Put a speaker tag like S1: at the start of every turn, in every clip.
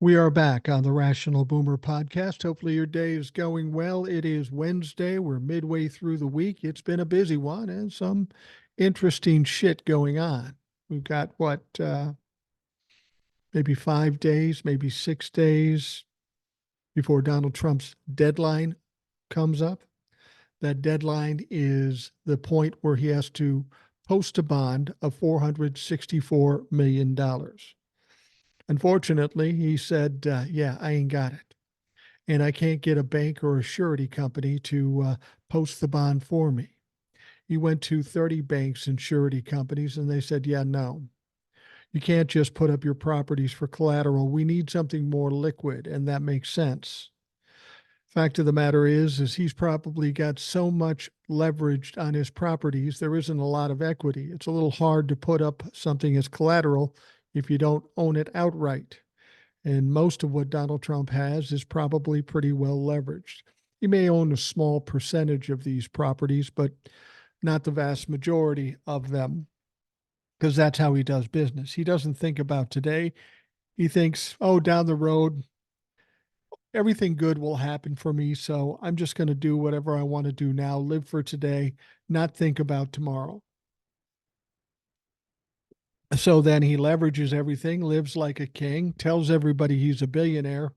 S1: We are back on the Rational Boomer podcast. Hopefully, your day is going well. It is Wednesday. We're midway through the week. It's been a busy one and some interesting shit going on. We've got maybe 5 days, maybe 6 days before Donald Trump's deadline comes up. That deadline is the point where he has to post a bond of $464 million. Unfortunately, he said, yeah, I ain't got it. And I can't get a bank or a surety company to post the bond for me. He went to 30 banks and surety companies, and they said, yeah, no, you can't just put up your properties for collateral. We need something more liquid, and that makes sense. Fact of the matter is he's probably got so much leveraged on his properties, there isn't a lot of equity. It's a little hard to put up something as collateral if you don't own it outright. And most of what Donald Trump has is probably pretty well leveraged. He may own a small percentage of these properties, but not the vast majority of them, because that's how he does business. He doesn't think about today. He thinks, oh, down the road, everything good will happen for me. So I'm just going to do whatever I want to do now, live for today, not think about tomorrow. So then he leverages everything, lives like a king, tells everybody he's a billionaire.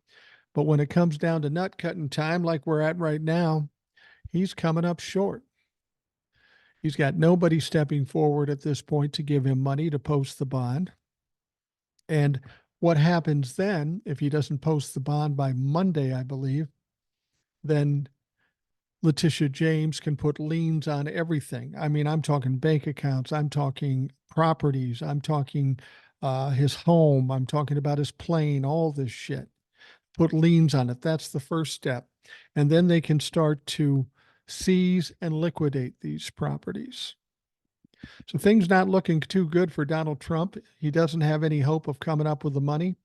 S1: But when it comes down to nut cutting time, like we're at right now, he's coming up short. He's got nobody stepping forward at this point to give him money to post the bond. And what happens then, if he doesn't post the bond by Monday, I believe, then Letitia James can put liens on everything. I mean, I'm talking bank accounts, I'm talking properties, I'm talking his home, I'm talking about his plane, all this shit. Put liens on it. That's the first step. And then they can start to seize and liquidate these properties. So things not looking too good for Donald Trump. He doesn't have any hope of coming up with the money.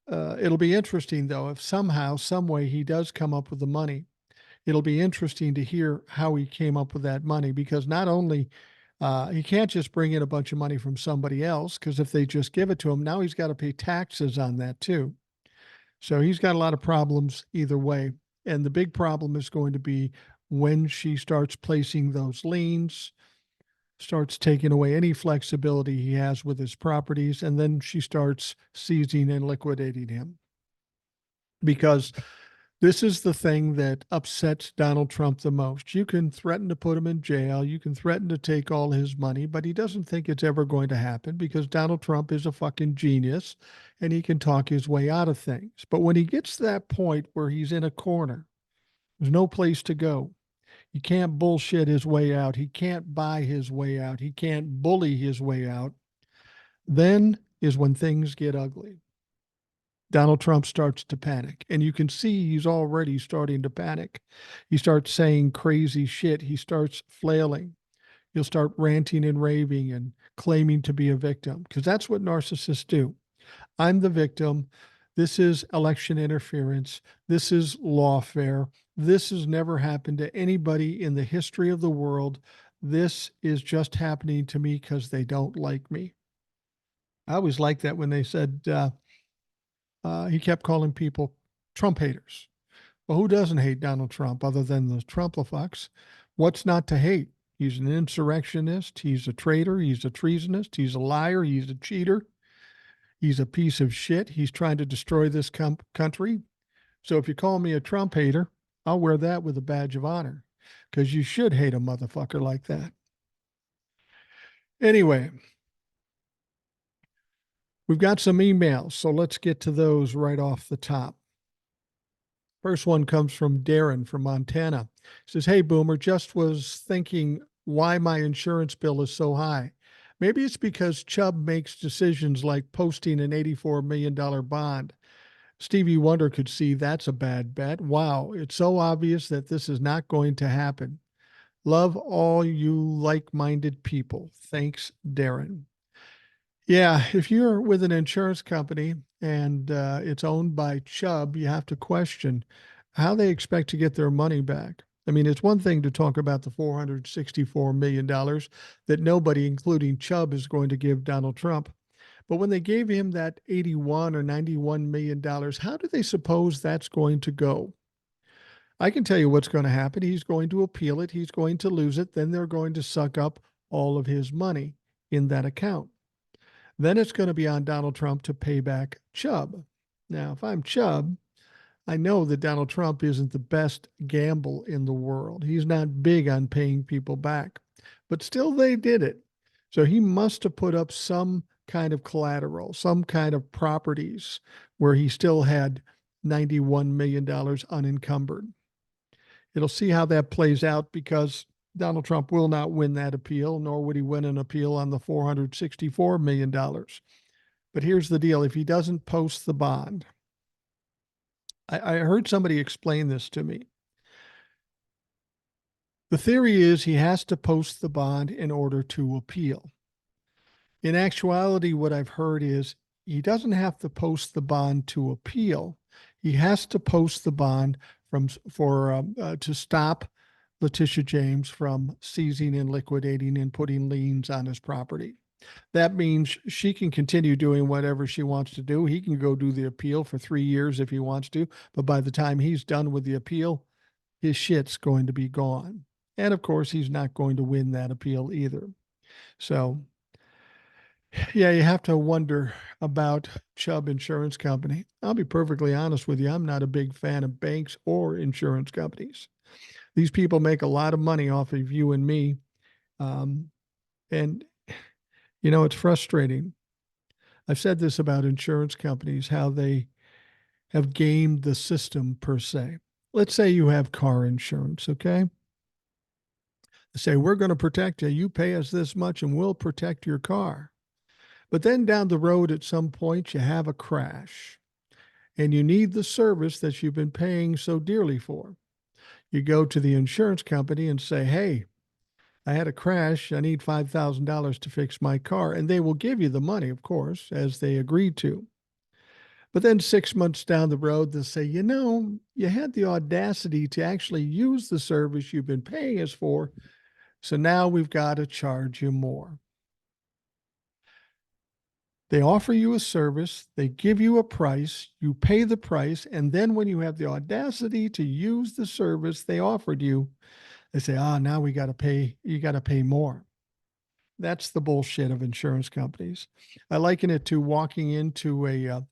S1: It'll be interesting, though, if somehow, some way he does come up with the money. It'll be interesting to hear how he came up with that money, because not only he can't just bring in a bunch of money from somebody else, because if they just give it to him, now he's got to pay taxes on that too. So he's got a lot of problems either way. And the big problem is going to be when she starts placing those liens, starts taking away any flexibility he has with his properties, and then she starts seizing and liquidating him. Because this is the thing that upsets Donald Trump the most. You can threaten to put him in jail, you can threaten to take all his money, but he doesn't think it's ever going to happen because Donald Trump is a fucking genius and he can talk his way out of things. But when he gets to that point where he's in a corner, there's no place to go. He can't bullshit his way out. He can't buy his way out. He can't bully his way out. Then is when things get ugly. Donald Trump starts to panic. And you can see he's already starting to panic. He starts saying crazy shit. He starts flailing. He'll start ranting and raving and claiming to be a victim, because that's what narcissists do. I'm the victim. This is election interference. This is lawfare. This has never happened to anybody in the history of the world. This is just happening to me because they don't like me. I always liked that when they said, he kept calling people Trump haters. Well, who doesn't hate Donald Trump other than the Trumplafucks? What's not to hate? He's an insurrectionist. He's a traitor. He's a treasonist. He's a liar. He's a cheater. He's a piece of shit. He's trying to destroy this country. So if you call me a Trump hater, I'll wear that with a badge of honor, because you should hate a motherfucker like that. Anyway, we've got some emails, so let's get to those right off the top. First one comes from Darren from Montana. He says, hey, Boomer, just was thinking why my insurance bill is so high. Maybe it's because Chubb makes decisions like posting an $84 million bond. Stevie Wonder could see that's a bad bet. Wow, it's so obvious that this is not going to happen. Love all you like-minded people. Thanks, Darren. Yeah, if you're with an insurance company and it's owned by Chubb, you have to question how they expect to get their money back. I mean, it's one thing to talk about the $464 million that nobody, including Chubb, is going to give Donald Trump. But when they gave him that 81 or $91 million, how do they suppose that's going to go? I can tell you what's going to happen. He's going to appeal it. He's going to lose it. Then they're going to suck up all of his money in that account. Then it's going to be on Donald Trump to pay back Chubb. Now, if I'm Chubb, I know that Donald Trump isn't the best gamble in the world. He's not big on paying people back, but still they did it. So he must have put up some kind of collateral, some kind of properties where he still had $91 million unencumbered. It'll see how that plays out because Donald Trump will not win that appeal, nor would he win an appeal on the $464 million. But here's the deal. If he doesn't post the bond, I heard somebody explain this to me. The theory is he has to post the bond in order to appeal. In actuality, what I've heard is he doesn't have to post the bond to appeal. He has to post the bond to stop Letitia James from seizing and liquidating and putting liens on his property. That means she can continue doing whatever she wants to do. He can go do the appeal for 3 years if he wants to, but by the time he's done with the appeal, his shit's going to be gone. And of course, he's not going to win that appeal either. So, yeah, you have to wonder about Chubb Insurance Company. I'll be perfectly honest with you. I'm not a big fan of banks or insurance companies. These people make a lot of money off of you and me. And it's frustrating. I've said this about insurance companies, how they have gamed the system per se. Let's say you have car insurance, okay? They say, we're going to protect you. You pay us this much and we'll protect your car. But then down the road at some point, you have a crash and you need the service that you've been paying so dearly for. You go to the insurance company and say, hey, I had a crash. I need $5,000 to fix my car. And they will give you the money, of course, as they agreed to. But then 6 months down the road, they'll say, you had the audacity to actually use the service you've been paying us for. So now we've got to charge you more. They offer you a service, they give you a price, you pay the price, and then when you have the audacity to use the service they offered you, they say, now you got to pay more. That's the bullshit of insurance companies. I liken it to walking into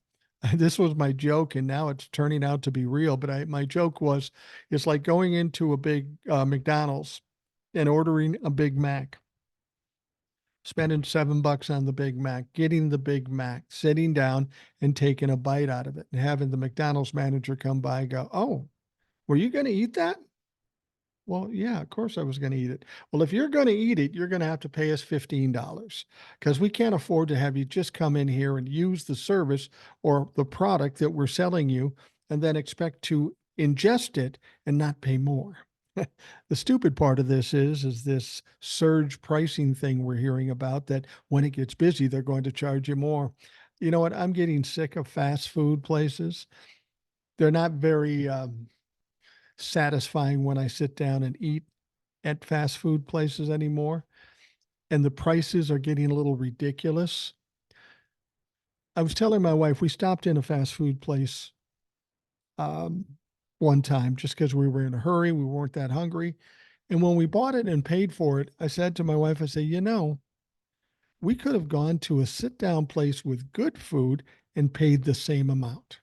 S1: this was my joke and now it's turning out to be real, but my joke was, it's like going into a big McDonald's and ordering a Big Mac, spending $7 on the Big Mac, getting the Big Mac, sitting down and taking a bite out of it and having the McDonald's manager come by and go, oh, were you going to eat that? Well, yeah, of course I was going to eat it. Well, if you're going to eat it, you're going to have to pay us $15 because we can't afford to have you just come in here and use the service or the product that we're selling you and then expect to ingest it and not pay more. The stupid part of this is this surge pricing thing we're hearing about, that when it gets busy, they're going to charge you more. You know what? I'm getting sick of fast food places. They're not very satisfying when I sit down and eat at fast food places anymore. And the prices are getting a little ridiculous. I was telling my wife, we stopped in a fast food place one time just because we were in a hurry. We weren't that hungry. And when we bought it and paid for it, I said to my wife, I said, we could have gone to a sit down place with good food and paid the same amount.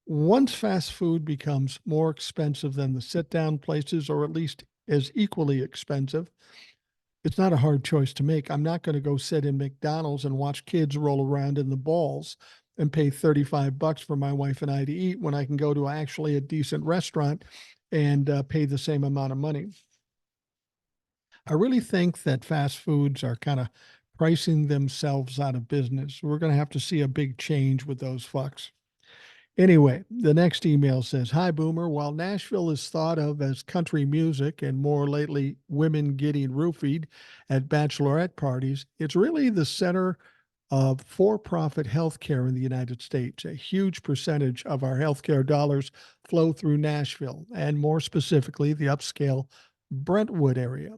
S1: Once fast food becomes more expensive than the sit down places, or at least as equally expensive, it's not a hard choice to make. I'm not going to go sit in McDonald's and watch kids roll around in the balls and pay $35 for my wife and I to eat when I can go to actually a decent restaurant and pay the same amount of money. I really think that fast foods are kind of pricing themselves out of business. We're going to have to see a big change with those fucks. Anyway, the next email says, hi, Boomer. While Nashville is thought of as country music and more lately women getting roofied at bachelorette parties, it's really the center of for-profit healthcare in the United States. A huge percentage of our healthcare dollars flow through Nashville, and more specifically, the upscale Brentwood area.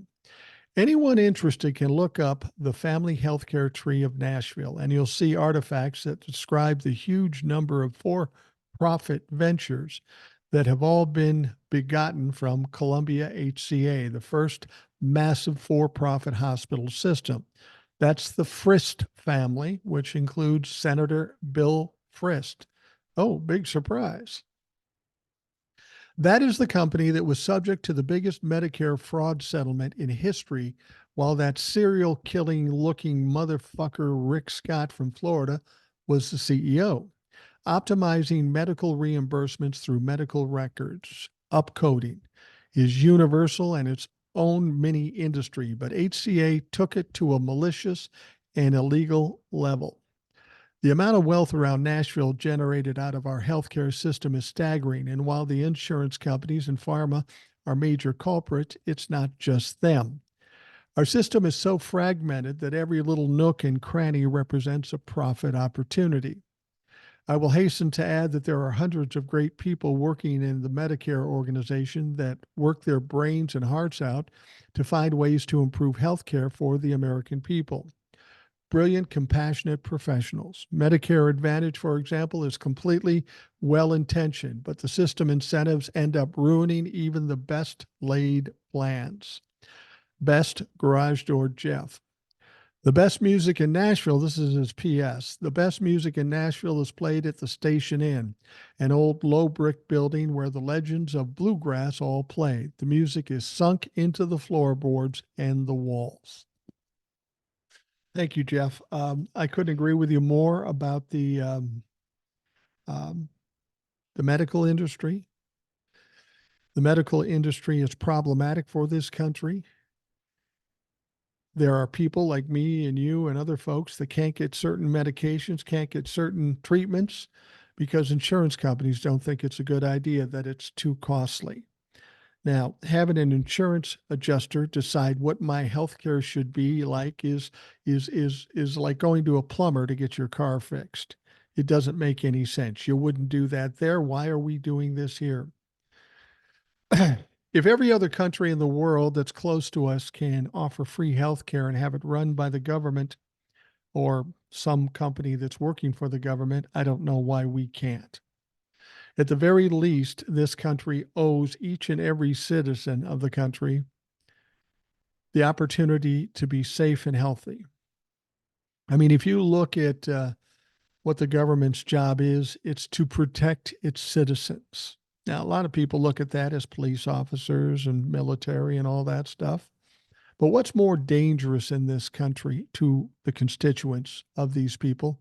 S1: Anyone interested can look up the family healthcare tree of Nashville, and you'll see artifacts that describe the huge number of for profit ventures that have all been begotten from Columbia HCA, the first massive for profit hospital system. That's the Frist family, which includes Senator Bill Frist. Oh, big surprise. That is the company that was subject to the biggest Medicare fraud settlement in history, while that serial killing looking motherfucker Rick Scott from Florida was the CEO, optimizing medical reimbursements through medical records. Upcoding is universal and its own mini industry, but HCA took it to a malicious and illegal level. The amount of wealth around Nashville generated out of our healthcare system is staggering. And while the insurance companies and pharma are major culprits, it's not just them. Our system is so fragmented that every little nook and cranny represents a profit opportunity. I will hasten to add that there are hundreds of great people working in the Medicare organization that work their brains and hearts out to find ways to improve healthcare for the American people. Brilliant, compassionate professionals. Medicare Advantage, for example, is completely well intentioned, but the system incentives end up ruining even the best laid plans. Best Garage Door Jeff. The best music in Nashville, this is his PS. The best music in Nashville is played at the Station Inn, an old low brick building where the legends of bluegrass all played. The music is sunk into the floorboards and the walls. Thank you, Jeff. I couldn't agree with you more about um, the medical industry. The medical industry is problematic for this country. There are people like me and you and other folks that can't get certain medications, can't get certain treatments because insurance companies don't think it's a good idea, that it's too costly. Now, having an insurance adjuster decide what my health care should be like is like going to a plumber to get your car fixed. It doesn't make any sense. You wouldn't do that there. Why are we doing this here? If every other country in the world that's close to us can offer free health care and have it run by the government or some company that's working for the government, I don't know why we can't. At the very least, this country owes each and every citizen of the country the opportunity to be safe and healthy. I mean, if you look at what the government's job is, it's to protect its citizens. Now, a lot of people look at that as police officers and military and all that stuff. But what's more dangerous in this country to the constituents of these people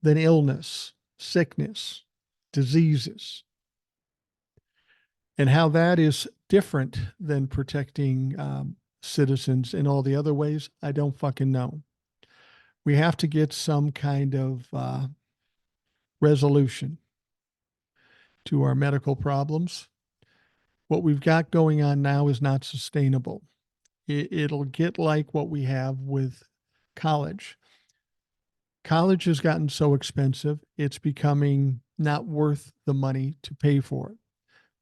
S1: than illness, sickness, diseases? And how that is different than protecting citizens in all the other ways, I don't fucking know. We have to get some kind of resolution to our medical problems. What we've got going on now is not sustainable. It'll get like what we have with college. College has gotten so expensive, it's becoming not worth the money to pay for it.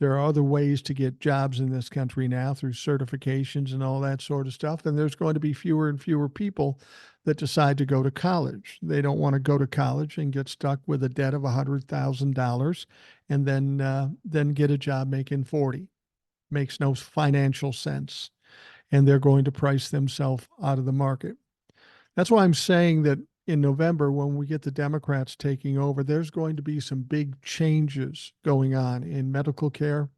S1: There are other ways to get jobs in this country now through certifications and all that sort of stuff. And there's going to be fewer and fewer people that decide to go to college. They don't want to go to college and get stuck with a debt of $100,000 and then get a job making 40. Makes no financial sense. And they're going to price themselves out of the market. That's why I'm saying that in November, when we get the Democrats taking over, there's going to be some big changes going on in medical care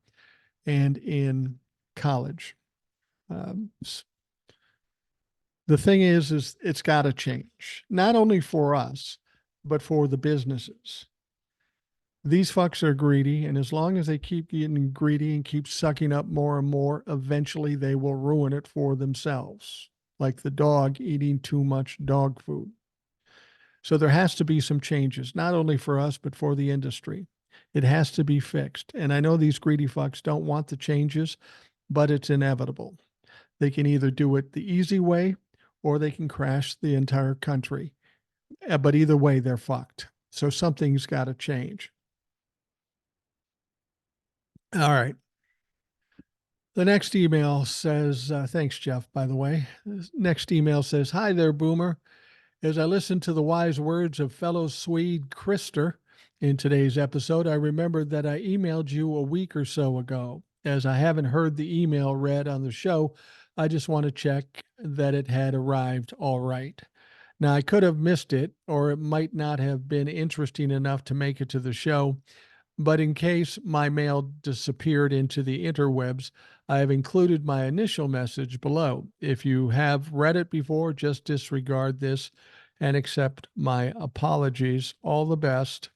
S1: and in college. The thing is it's got to change, not only for us, but for the businesses. These fucks are greedy, and as long as they keep getting greedy and keep sucking up more and more, eventually they will ruin it for themselves, like the dog eating too much dog food. So there has to be some changes, not only for us, but for the industry. It has to be fixed. And I know these greedy fucks don't want the changes, but it's inevitable. They can either do it the easy way or they can crash the entire country. But either way, they're fucked. So something's got to change. All right. The next email says, thanks, Jeff, by the way. This next email says, hi there, Boomer. As I listened to the wise words of fellow Swede Krister in today's episode, I remembered that I emailed you a week or so ago. As I haven't heard the email read on the show, I just want to check that it had arrived all right. Now, I could have missed it, or it might not have been interesting enough to make it to the show. But in case my mail disappeared into the interwebs, I have included my initial message below. If you have read it before, just disregard this and accept my apologies. All the best,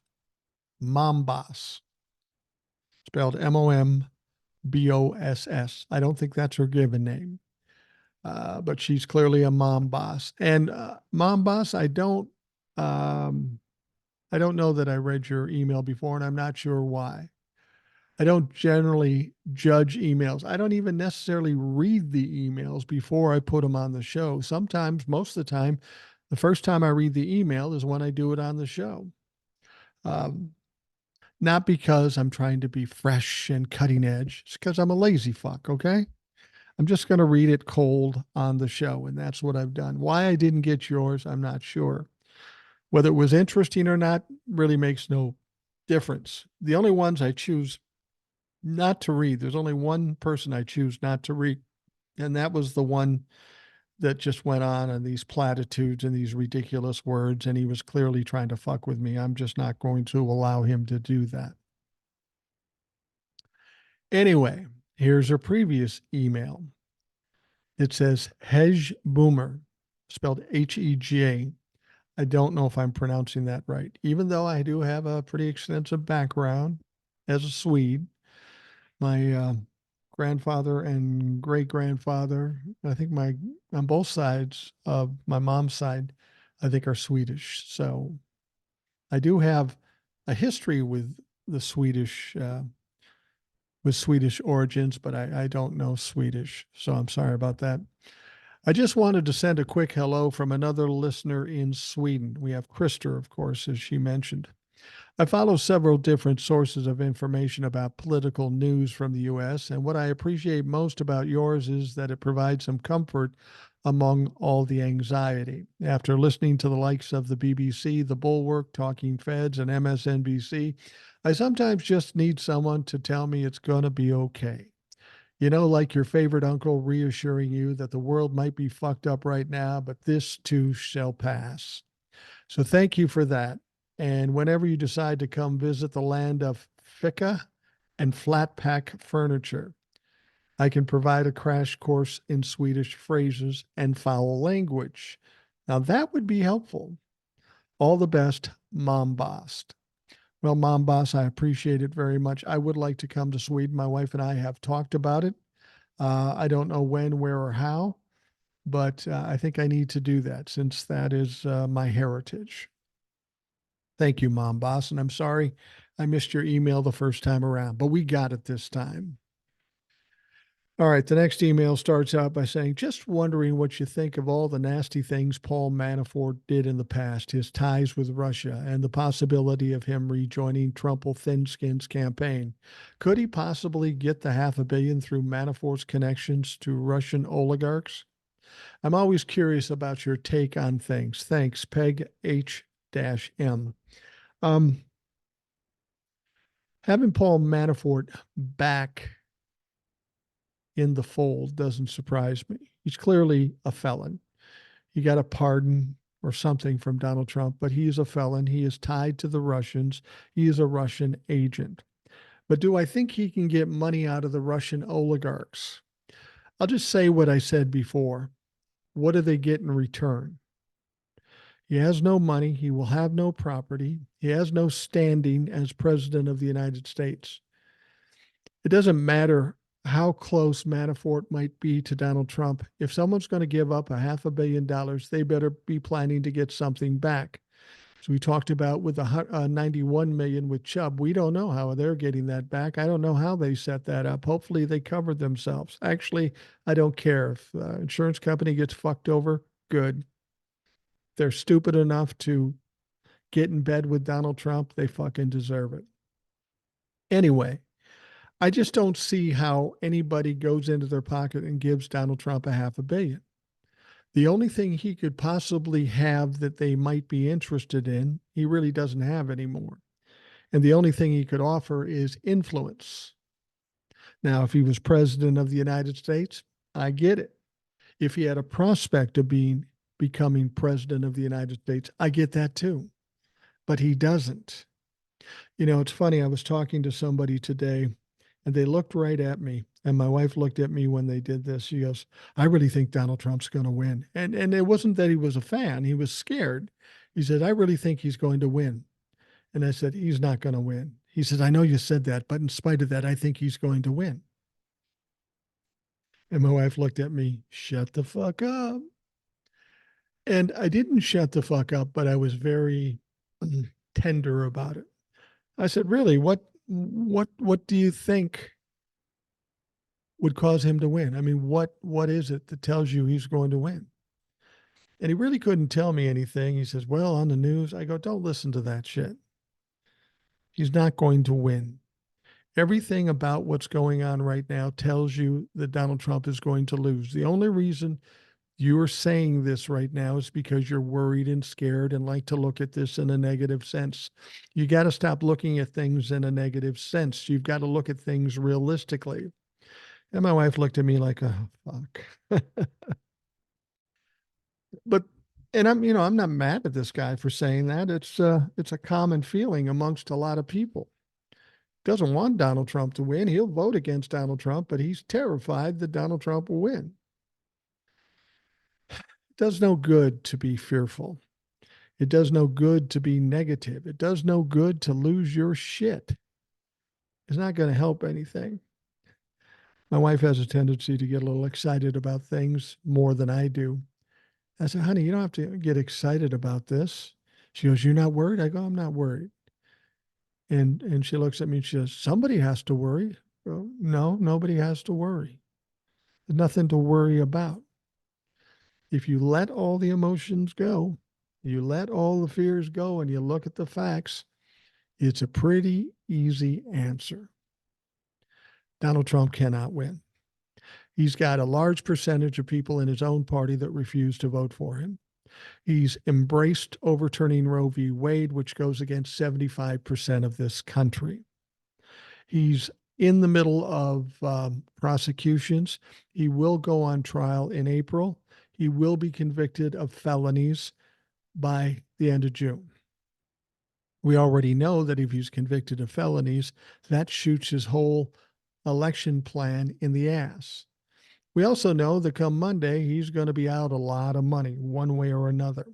S1: Mom Boss, spelled Momboss. I don't think that's her given name, but she's clearly a mom boss. And Mom Boss, um, I don't know that I read your email before, and I'm not sure why. I don't generally judge emails. I don't even necessarily read the emails before I put them on the show. Sometimes, most of the time, the first time I read the email is when I do it on the show. Um, Not because I'm trying to be fresh and cutting edge. It's because I'm a lazy fuck, okay? I'm just going to read it cold on the show, and that's what I've done. Why I didn't get yours, I'm not sure. Whether it was interesting or not really makes no difference. The only ones I choose not to read. There's only one person I choose not to read, and that was the one that just went on these platitudes and these ridiculous words, and he was clearly trying to fuck with me. I'm just not going to allow him to do that. Anyway, here's her previous email. It says Hej Boomer, spelled Hej. I don't know if I'm pronouncing that right, even though I do have a pretty extensive background as a Swede. My grandfather and great grandfather, I think my on both sides of my mom's side, I think are Swedish. So I do have a history the Swedish with Swedish origins, but I don't know Swedish, so I'm sorry about that. I just wanted to send a quick hello from another listener in Sweden. We have Krister, of course, as she mentioned. I follow several different sources of information about political news from the U.S., and what I appreciate most about yours is that it provides some comfort among all the anxiety. After listening to the likes of the BBC, The Bulwark, Talking Feds, and MSNBC, I sometimes just need someone to tell me it's going to be okay. You know, like your favorite uncle reassuring you that the world might be fucked up right now, but this too shall pass. So thank you for that. And whenever you decide to come visit the land of Ficca and flat pack furniture, I can provide a crash course in Swedish phrases and foul language. Now that would be helpful. All the best, Mom Boss. Well, Mom Boss, I appreciate it very much. I would like to come to Sweden. My wife and I have talked about it. I don't know when, where, or how, but I think I need to do that since that is my heritage. Thank you, Mom Boss. And I'm sorry I missed your email the first time around, but we got it this time. All right. The next email starts out by saying, just wondering what you think of all the nasty things Paul Manafort did in the past, his ties with Russia, and the possibility of him rejoining Trump Thin-Skin's campaign. Could he possibly get the $500 million through Manafort's connections to Russian oligarchs? I'm always curious about your take on things. Thanks, Peg H-M. Um, Having Paul Manafort back in the fold doesn't surprise me. He's clearly a felon. He got a pardon or something from Donald Trump, but he is a felon. He is tied to the Russians. He is a Russian agent. But do I think he can get money out of the Russian oligarchs? I'll just say what I said before. What do they get in return? He has no money. He will have no property. He has no standing as president of the United States. It doesn't matter how close Manafort might be to Donald Trump. If someone's going to give up $500 million, they better be planning to get something back. So we talked about with the 91 million with Chubb. We don't know how they're getting that back. I don't know how they set that up. Hopefully they covered themselves. Actually, I don't care if the insurance company gets fucked over. Good. They're stupid enough to get in bed with Donald Trump. They fucking deserve it. Anyway, I just don't see how anybody goes into their pocket and gives Donald Trump a half a billion. The only thing he could possibly have that they might be interested in, he really doesn't have anymore. And the only thing he could offer is influence. Now, if he was president of the United States, I get it. If he had a prospect of becoming president of the United States, I get that too. But he doesn't. You know, it's funny. I was talking to somebody today and they looked right at me. And my wife looked at me when they did this. She goes, I really think Donald Trump's going to win. And it wasn't that he was a fan, he was scared. He said, I really think he's going to win. And I said, he's not going to win. He said, I know you said that, but in spite of that, I think he's going to win. And my wife looked at me, shut the fuck up. And I didn't shut the fuck up, but I was very tender about it. I said, really, what do you think would cause him to win? I mean, what is it that tells you he's going to win? And he really couldn't tell me anything. He says, well, on the news. I go, don't listen to that shit. He's not going to win. Everything about what's going on right now tells you that Donald Trump is going to lose. The only reason you're saying this right now is because you're worried and scared and like to look at this in a negative sense. You got to stop looking at things in a negative sense. You've got to look at things realistically. And my wife looked at me like, oh, fuck. But, and I'm not mad at this guy for saying that. It's a common feeling amongst a lot of people. Doesn't want Donald Trump to win. He'll vote against Donald Trump, but he's terrified that Donald Trump will win. It does no good to be fearful. It does no good to be negative. It does no good to lose your shit. It's not going to help anything. My wife has a tendency to get a little excited about things more than I do. I said, honey, you don't have to get excited about this. She goes, you're not worried? I go, I'm not worried. And she looks at me and she says, somebody has to worry. Well, no, nobody has to worry. There's nothing to worry about. If you let all the emotions go, you let all the fears go, and you look at the facts, it's a pretty easy answer. Donald Trump cannot win. He's got a large percentage of people in his own party that refuse to vote for him. He's embraced overturning Roe v. Wade, which goes against 75% of this country. He's in the middle of prosecutions. He will go on trial in April. He will be convicted of felonies by the end of June. We already know that if he's convicted of felonies, that shoots his whole election plan in the ass. We also know that come Monday, he's going to be out a lot of money one way or another.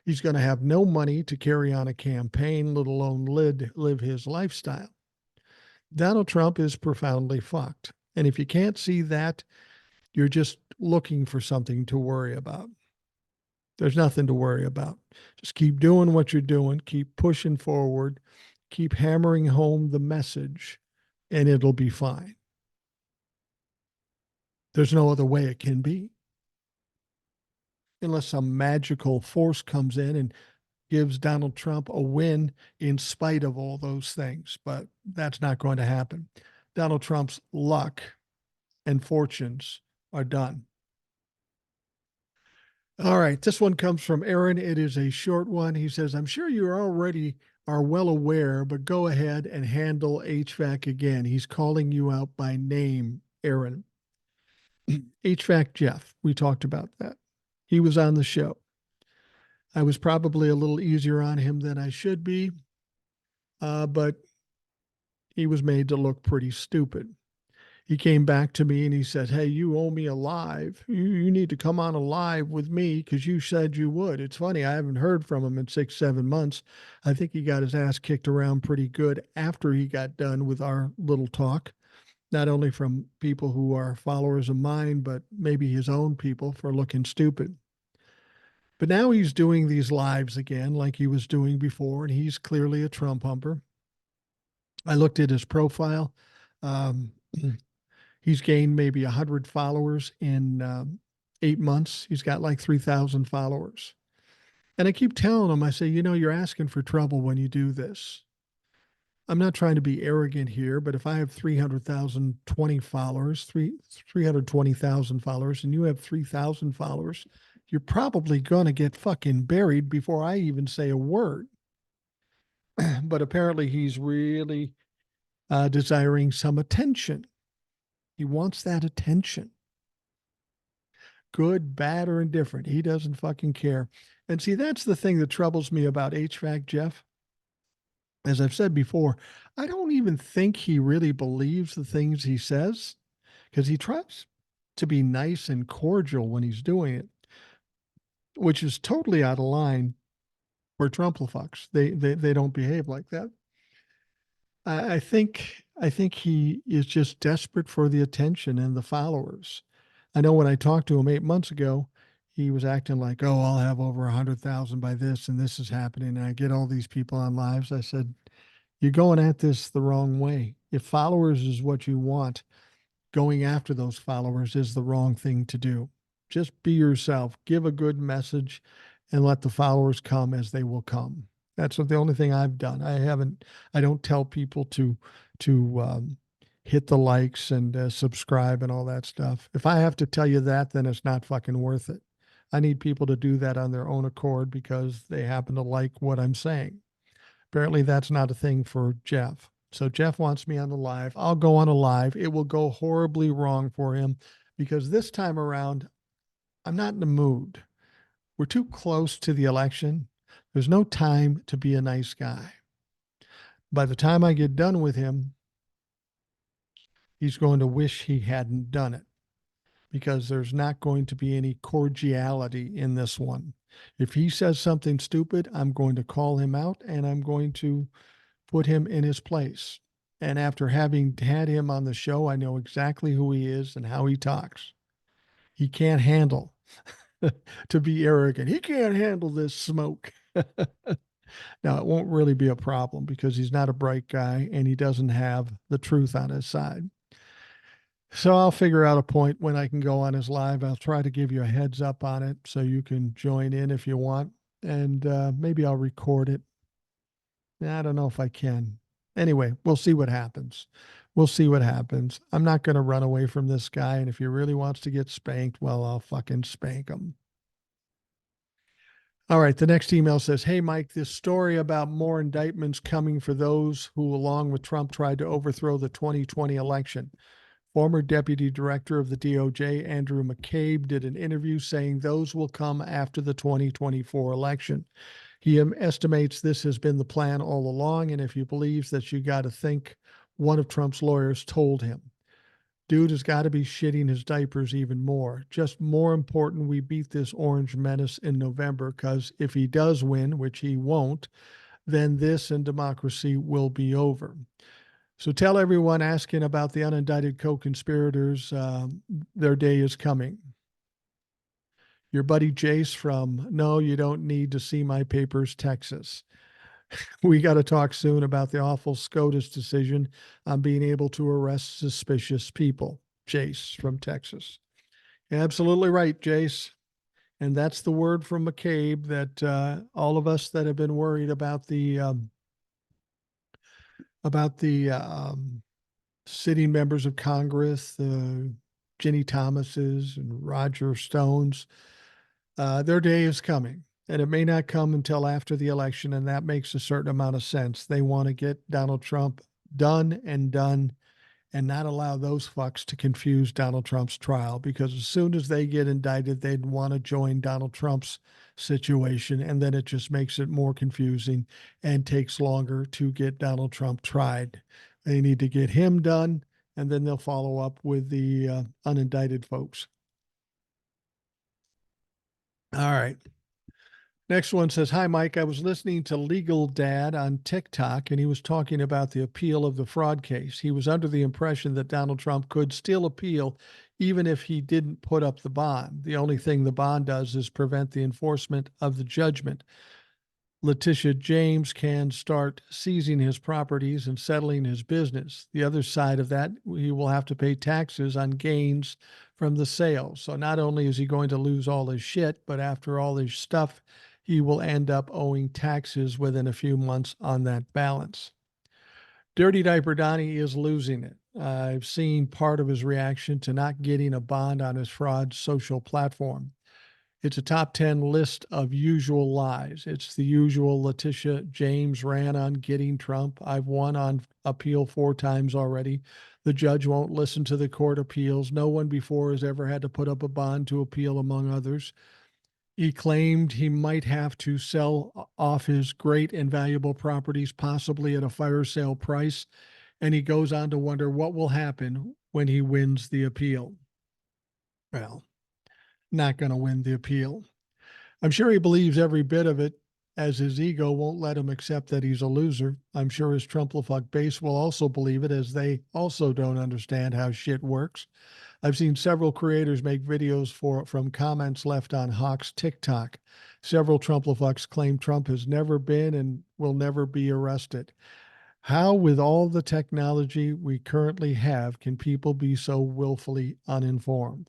S1: He's going to have no money to carry on a campaign, let alone live his lifestyle. Donald Trump is profoundly fucked. And if you can't see that, you're just looking for something to worry about. There's nothing to worry about. Just keep doing what you're doing, keep pushing forward, keep hammering home the message, and it'll be fine. There's no other way it can be. Unless some magical force comes in and gives Donald Trump a win in spite of all those things. But that's not going to happen. Donald Trump's luck and fortunes are done. All right. This one comes from Aaron. It is a short one. He says, I'm sure you already are well aware, but go ahead and handle HVAC again. He's calling you out by name, Aaron. HVAC Jeff, we talked about that. He was on the show. I was probably a little easier on him than I should be, but he was made to look pretty stupid. He came back to me and he said, hey, you owe me a live. You need to come on a live with me because you said you would. It's funny, I haven't heard from him in 6-7 months. I think he got his ass kicked around pretty good after he got done with our little talk, not only from people who are followers of mine, but maybe his own people for looking stupid. But now he's doing these lives again like he was doing before, and he's clearly a Trump humper. I looked at his profile. He's gained maybe 100 followers in 8 months. He's got like 3,000 followers. And I keep telling him, I say, you're asking for trouble when you do this. I'm not trying to be arrogant here, but if I have 300,020 followers, 320,000 followers, and you have 3,000 followers, you're probably going to get fucking buried before I even say a word. But apparently he's really desiring some attention. He wants that attention. Good, bad, or indifferent. He doesn't fucking care. And see, that's the thing that troubles me about HVAC Jeff. As I've said before, I don't even think he really believes the things he says because he tries to be nice and cordial when he's doing it, which is totally out of line for Trumplafucks. They don't behave like that. I think he is just desperate for the attention and the followers. I know when I talked to him 8 months ago, he was acting like, "Oh, I'll have over 100,000 by this, and this is happening, and I get all these people on lives." I said, "You're going at this the wrong way. If followers is what you want, going after those followers is the wrong thing to do. Just be yourself, give a good message, and let the followers come as they will come." That's the only thing I've done. I don't tell people to hit the likes and subscribe and all that stuff. If I have to tell you that, then it's not fucking worth it. I need people to do that on their own accord because they happen to like what I'm saying. Apparently, that's not a thing for Jeff. So Jeff wants me on the live. I'll go on a live. It will go horribly wrong for him because this time around, I'm not in the mood. We're too close to the election. There's no time to be a nice guy. By the time I get done with him, he's going to wish he hadn't done it because there's not going to be any cordiality in this one. If he says something stupid, I'm going to call him out and I'm going to put him in his place. And after having had him on the show, I know exactly who he is and how he talks. He can't handle to be arrogant. He can't handle this smoke. Now, it won't really be a problem because he's not a bright guy and he doesn't have the truth on his side. So I'll figure out a point when I can go on his live. I'll try to give you a heads up on it so you can join in if you want. And maybe I'll record it. I don't know if I can. Anyway, we'll see what happens. We'll see what happens. I'm not going to run away from this guy. And if he really wants to get spanked, well, I'll fucking spank him. All right. The next email says, "Hey, Mike, this story about more indictments coming for those who, along with Trump, tried to overthrow the 2020 election. Former Deputy Director of the DOJ, Andrew McCabe, did an interview saying those will come after the 2024 election. He estimates this has been the plan all along, and if he believes that, you got to think one of Trump's lawyers told him. Dude has got to be shitting his diapers even more. Just more important, we beat this orange menace in November, because if he does win, which he won't, then this and democracy will be over. So tell everyone asking about the unindicted co-conspirators, their day is coming. Your buddy Jace from No, You Don't Need to See My Papers, Texas. We got to talk soon about the awful SCOTUS decision on being able to arrest suspicious people. Jace from Texas. Absolutely right, Jace. And that's the word from McCabe that all of us that have been worried about the sitting members of Congress, Ginny Thomases and Roger Stones, their day is coming. And it may not come until after the election, and that makes a certain amount of sense. They want to get Donald Trump done and not allow those fucks to confuse Donald Trump's trial, because as soon as they get indicted, they'd want to join Donald Trump's situation, and then it just makes it more confusing and takes longer to get Donald Trump tried. They need to get him done, and then they'll follow up with the unindicted folks. All right. Next one says, "Hi, Mike. I was listening to Legal Dad on TikTok, and he was talking about the appeal of the fraud case. He was under the impression that Donald Trump could still appeal even if he didn't put up the bond. The only thing the bond does is prevent the enforcement of the judgment. Letitia James can start seizing his properties and settling his business. The other side of that, he will have to pay taxes on gains from the sale. So not only is he going to lose all his shit, but after all his stuff, he will end up owing taxes within a few months on that balance." Dirty Diaper Donnie is losing it. I've seen part of his reaction to not getting a bond on his fraud social platform. It's a top 10 list of usual lies. It's the usual Letitia James ran on getting Trump. I've won on appeal 4 times already. The judge won't listen to the court appeals. No one before has ever had to put up a bond to appeal, among others. He claimed he might have to sell off his great and valuable properties, possibly at a fire sale price. And he goes on to wonder what will happen when he wins the appeal. Well, not going to win the appeal. I'm sure he believes every bit of it, as his ego won't let him accept that he's a loser. I'm sure his Trumplefuck base will also believe it, as they also don't understand how shit works. I've seen several creators make videos from comments left on Hawk's TikTok. Several Trumplefucks claim Trump has never been and will never be arrested. How, with all the technology we currently have, can people be so willfully uninformed?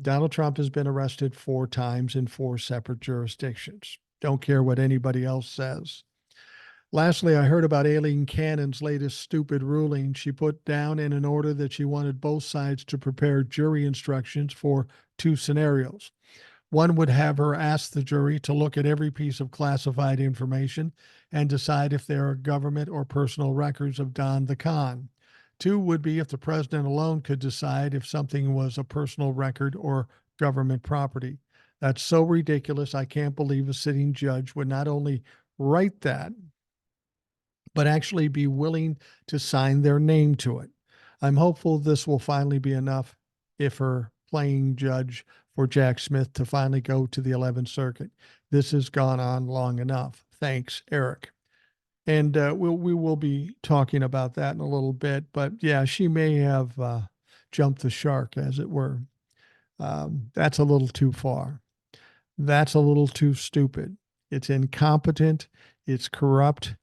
S1: Donald Trump has been arrested 4 times in 4 separate jurisdictions. Don't care what anybody else says. Lastly, I heard about Aileen Cannon's latest stupid ruling. She put down in an order that she wanted both sides to prepare jury instructions for 2 scenarios. One would have her ask the jury to look at every piece of classified information and decide if there are government or personal records of Don the Con. 2 would be if the president alone could decide if something was a personal record or government property. That's so ridiculous. I can't believe a sitting judge would not only write that, but actually be willing to sign their name to it. I'm hopeful this will finally be enough if her playing judge for Jack Smith to finally go to the 11th Circuit. This has gone on long enough. Thanks, Eric. And we will be talking about that in a little bit. But yeah, she may have jumped the shark, as it were. That's a little too far. That's a little too stupid. It's incompetent. It's corrupt.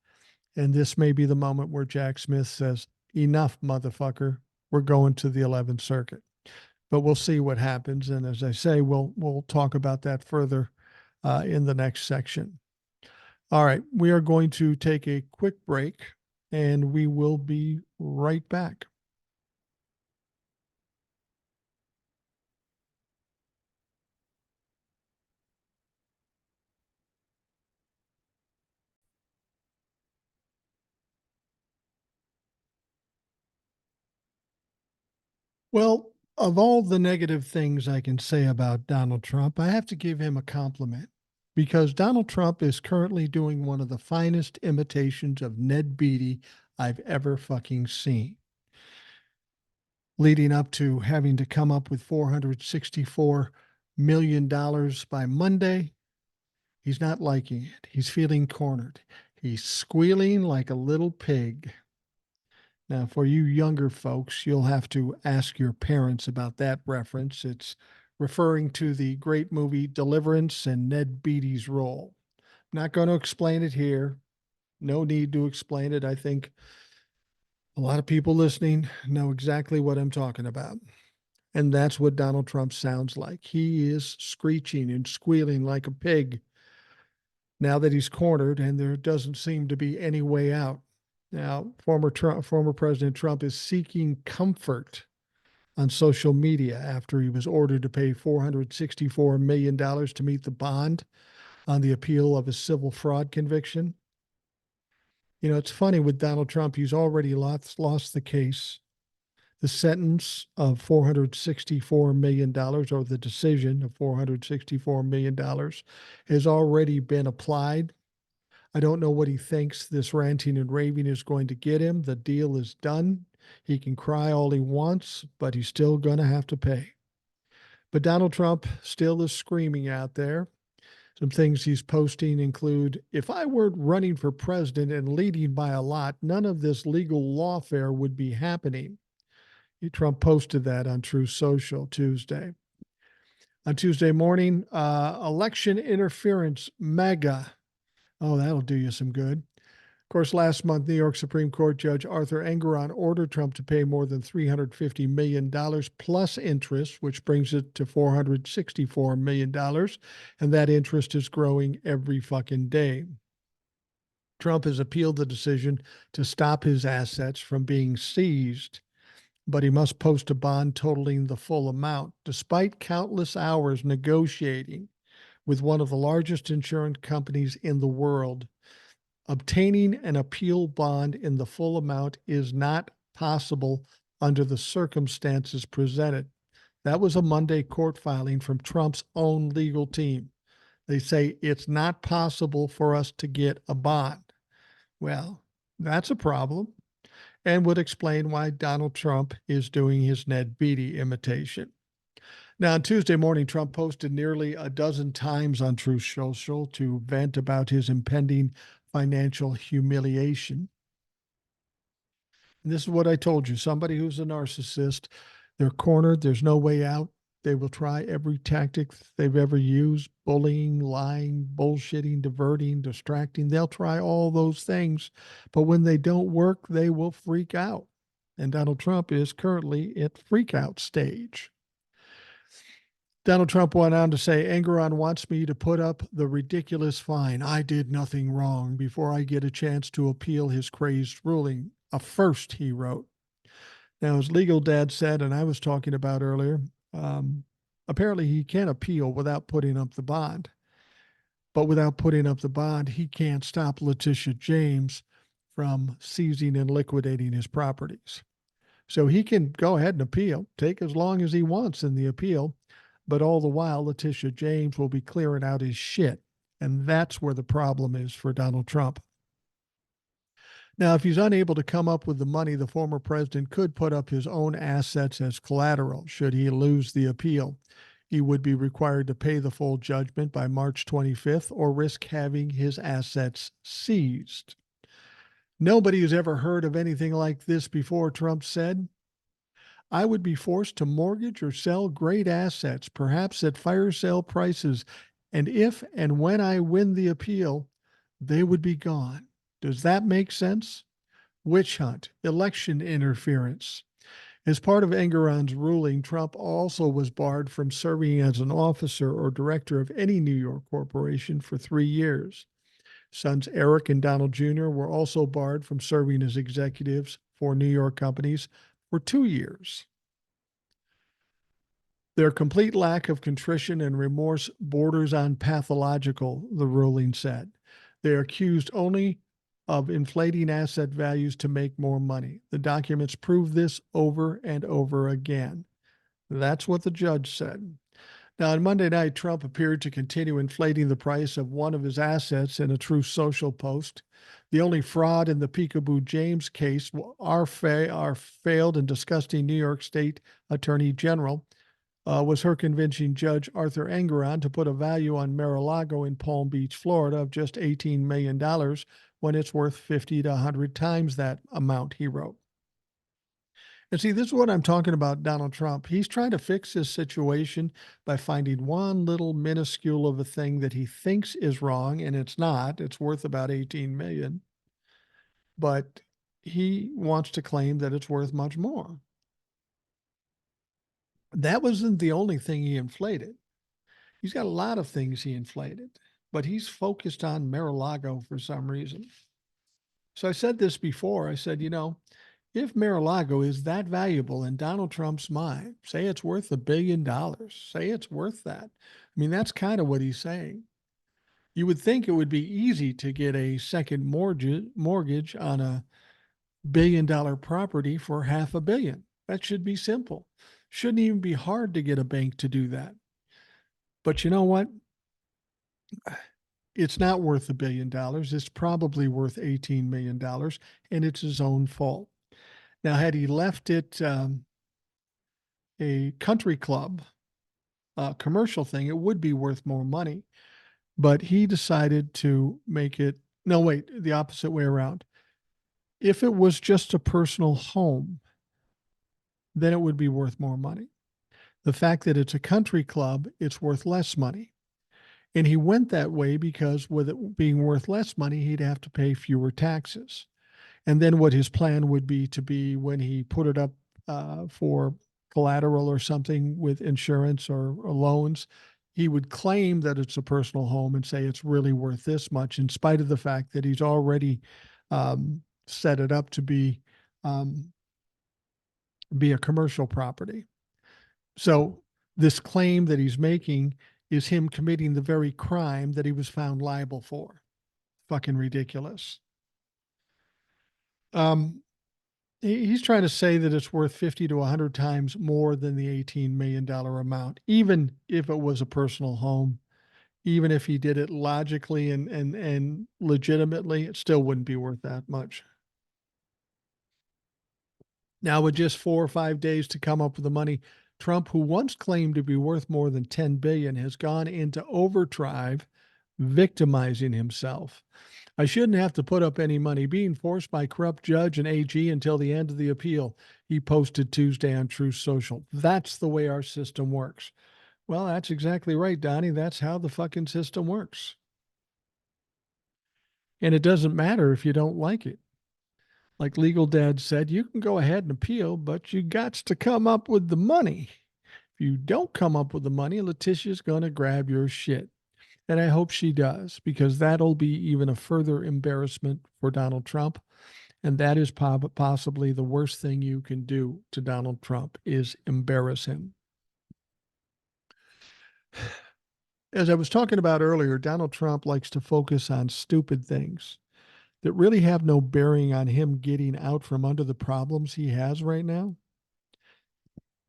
S1: And this may be the moment where Jack Smith says, enough, motherfucker. We're going to the 11th Circuit. But we'll see what happens. And as I say, we'll talk about that further in the next section. All right, we are going to take a quick break and we will be right back. Well, of all the negative things I can say about Donald Trump, I have to give him a compliment because Donald Trump is currently doing one of the finest imitations of Ned Beatty I've ever fucking seen. Leading up to having to come up with $464 million by Monday, he's not liking it. He's feeling cornered. He's squealing like a little pig. Now, for you younger folks, you'll have to ask your parents about that reference. It's referring to the great movie Deliverance and Ned Beatty's role. I'm not going to explain it here. No need to explain it. I think a lot of people listening know exactly what I'm talking about. And that's what Donald Trump sounds like. He is screeching and squealing like a pig now that he's cornered and there doesn't seem to be any way out. Now, former President Trump is seeking comfort on social media after he was ordered to pay $464 million to meet the bond on the appeal of his civil fraud conviction. You know, it's funny with Donald Trump, he's already lost the case. The sentence of $464 million, or the decision of $464 million, has already been applied. I don't know what he thinks this ranting and raving is going to get him. The deal is done. He can cry all he wants, but he's still going to have to pay. But Donald Trump still is screaming out there. Some things he's posting include, if I were running for president and leading by a lot, none of this legal lawfare would be happening. Trump posted that on Truth Social Tuesday. On Tuesday morning, election interference, mega. Oh, that'll do you some good. Of course, last month, New York Supreme Court Judge Arthur Engoron ordered Trump to pay more than $350 million plus interest, which brings it to $464 million. And that interest is growing every fucking day. Trump has appealed the decision to stop his assets from being seized, but he must post a bond totaling the full amount, despite countless hours negotiating with one of the largest insurance companies in the world. Obtaining an appeal bond in the full amount is not possible under the circumstances presented. That was a Monday court filing from Trump's own legal team. They say it's not possible for us to get a bond. Well, that's a problem, and would explain why Donald Trump is doing his Ned Beatty imitation. Now, on Tuesday morning, Trump posted nearly a dozen times on Truth Social to vent about his impending financial humiliation. And this is what I told you, somebody who's a narcissist, they're cornered, there's no way out. They will try every tactic they've ever used: bullying, lying, bullshitting, diverting, distracting. They'll try all those things. But when they don't work, they will freak out. And Donald Trump is currently at freak out stage. Donald Trump went on to say, Engoron wants me to put up the ridiculous fine. I did nothing wrong before I get a chance to appeal his crazed ruling. A first, he wrote. Now, as legal dad said, and I was talking about earlier, apparently he can appeal without putting up the bond. But without putting up the bond, he can't stop Letitia James from seizing and liquidating his properties. So he can go ahead and appeal, take as long as he wants in the appeal, but all the while, Letitia James will be clearing out his shit. And that's where the problem is for Donald Trump. Now, if he's unable to come up with the money, the former president could put up his own assets as collateral should he lose the appeal. He would be required to pay the full judgment by March 25th or risk having his assets seized. Nobody has ever heard of anything like this before, Trump said. I would be forced to mortgage or sell great assets, perhaps at fire sale prices, and if and when I win the appeal, they would be gone. Does that make sense? Witch hunt, election interference. As part of Engoron's ruling, Trump also was barred from serving as an officer or director of any New York corporation for 3 years. Sons Eric and Donald Jr. were also barred from serving as executives for New York companies for 2 years. Their complete lack of contrition and remorse borders on pathological, the ruling said. They are accused only of inflating asset values to make more money. The documents prove this over and over again. That's what the judge said. Now, on Monday night, Trump appeared to continue inflating the price of one of his assets in a Truth Social post. The only fraud in the Peekaboo James case, our failed and disgusting New York State Attorney General, was her convincing Judge Arthur Engoron to put a value on Mar-a-Lago in Palm Beach, Florida of just $18 million when it's worth 50 to 100 times that amount, he wrote. And see, this is what I'm talking about, Donald Trump. He's trying to fix his situation by finding one little minuscule of a thing that he thinks is wrong, and it's not. It's worth about 18 million. But he wants to claim that it's worth much more. That wasn't the only thing he inflated. He's got a lot of things he inflated, but he's focused on Mar-a-Lago for some reason. So I said this before. I said, if Mar-a-Lago is that valuable in Donald Trump's mind, say it's worth $1 billion, say it's worth that. I mean, that's kind of what he's saying. You would think it would be easy to get a second mortgage on a $1 billion property for $500 million. That should be simple. Shouldn't even be hard to get a bank to do that. But you know what? It's not worth $1 billion. It's probably worth $18 million, and it's his own fault. Now, had he left it a country club, commercial thing, it would be worth more money. But he decided to make it, no, wait, the opposite way around. If it was just a personal home, then it would be worth more money. The fact that it's a country club, it's worth less money. And he went that way because with it being worth less money, he'd have to pay fewer taxes. And then what his plan would be to be when he put it up for collateral or something with insurance or loans, he would claim that it's a personal home and say it's really worth this much, in spite of the fact that he's already set it up to um, be a commercial property. So this claim that he's making is him committing the very crime that he was found liable for. Fucking ridiculous. Um, he's trying to say that it's worth 50 to 100 times more than the $18 million amount, even if it was a personal home. Even if he did it logically and legitimately, it still wouldn't be worth that much. Now, with just 4 or 5 days to come up with the money, Trump, who once claimed to be worth more than 10 billion, has gone into overdrive, victimizing himself. I shouldn't have to put up any money, being forced by corrupt judge and AG until the end of the appeal, he posted Tuesday on Truth Social. That's the way our system works. Well, that's exactly right, Donnie. That's how the fucking system works. And it doesn't matter if you don't like it. Like Legal Dad said, you can go ahead and appeal, but you got to come up with the money. If you don't come up with the money, Letitia's going to grab your shit. And I hope she does, because that'll be even a further embarrassment for Donald Trump. And that is possibly the worst thing you can do to Donald Trump is embarrass him. As I was talking about earlier, Donald Trump likes to focus on stupid things that really have no bearing on him getting out from under the problems he has right now.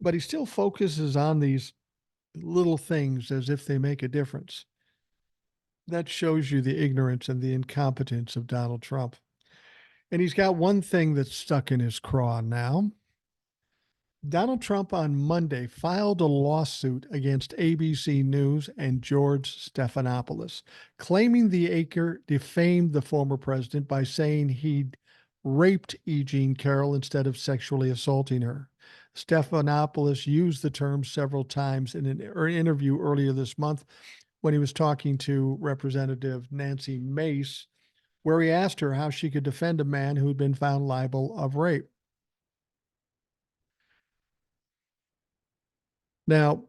S1: But he still focuses on these little things as if they make a difference. That shows you the ignorance and the incompetence of Donald Trump. And he's got one thing that's stuck in his craw now. Donald Trump on Monday filed a lawsuit against ABC News and George Stephanopoulos, claiming the anchor defamed the former president by saying he'd raped E. Jean Carroll instead of sexually assaulting her. Stephanopoulos used the term several times in an interview earlier this month when he was talking to Representative Nancy Mace, where he asked her how she could defend a man who had been found liable of rape. Now,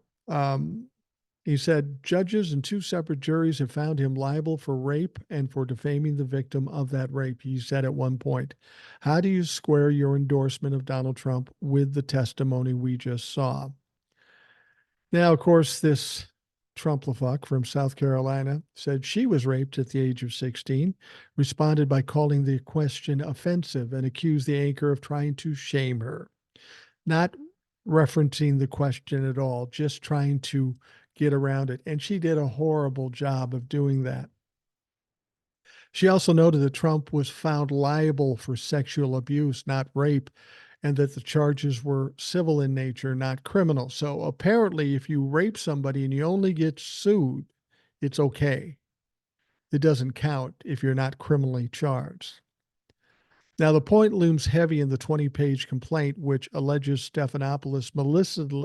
S1: he said judges and two separate juries have found him liable for rape and for defaming the victim of that rape. He said at one point, how do you square your endorsement of Donald Trump with the testimony we just saw? Now, of course, this Trump-la-fuck from South Carolina said she was raped at the age of 16, responded by calling the question offensive and accused the anchor of trying to shame her. Not referencing the question at all, just trying to get around it. And she did a horrible job of doing that. She also noted that Trump was found liable for sexual abuse, not rape, and that the charges were civil in nature, not criminal. So apparently, if you rape somebody and you only get sued, it's okay. It doesn't count if you're not criminally charged. Now, the point looms heavy in the 20-page complaint, which alleges Stephanopoulos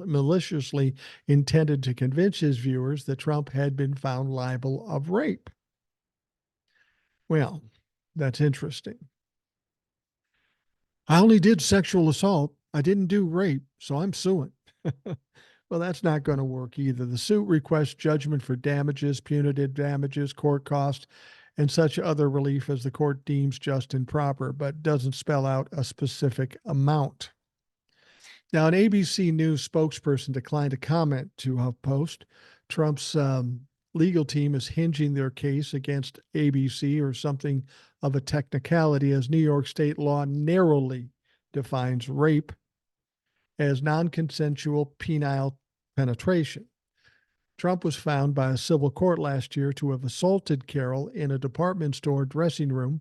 S1: maliciously intended to convince his viewers that Trump had been found liable of rape. Well, that's interesting. I only did sexual assault. I didn't do rape, so I'm suing. Well, that's not going to work either. The suit requests judgment for damages, punitive damages, court costs, and such other relief as the court deems just and proper, but doesn't spell out a specific amount. Now, an ABC News spokesperson declined to comment to HuffPost. Trump's legal team is hinging their case against ABC or something of a technicality, as New York state law narrowly defines rape as non-consensual penile penetration. Trump was found by a civil court last year to have assaulted Carroll in a department store dressing room,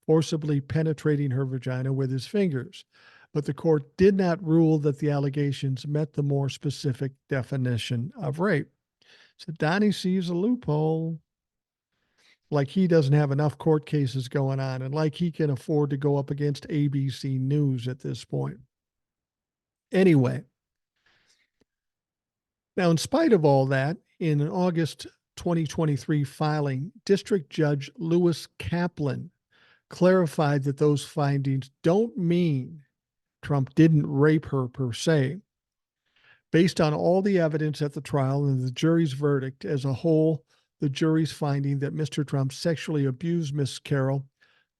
S1: forcibly penetrating her vagina with his fingers. But the court did not rule that the allegations met the more specific definition of rape. So Donnie sees a loophole. Like he doesn't have enough court cases going on, and like he can afford to go up against ABC News at this point. Anyway, now, in spite of all that, in an August 2023 filing, District Judge Lewis Kaplan clarified that those findings don't mean Trump didn't rape her per se, Based on all the evidence at the trial and the jury's verdict as a whole, the jury's finding that Mr. Trump sexually abused Miss Carroll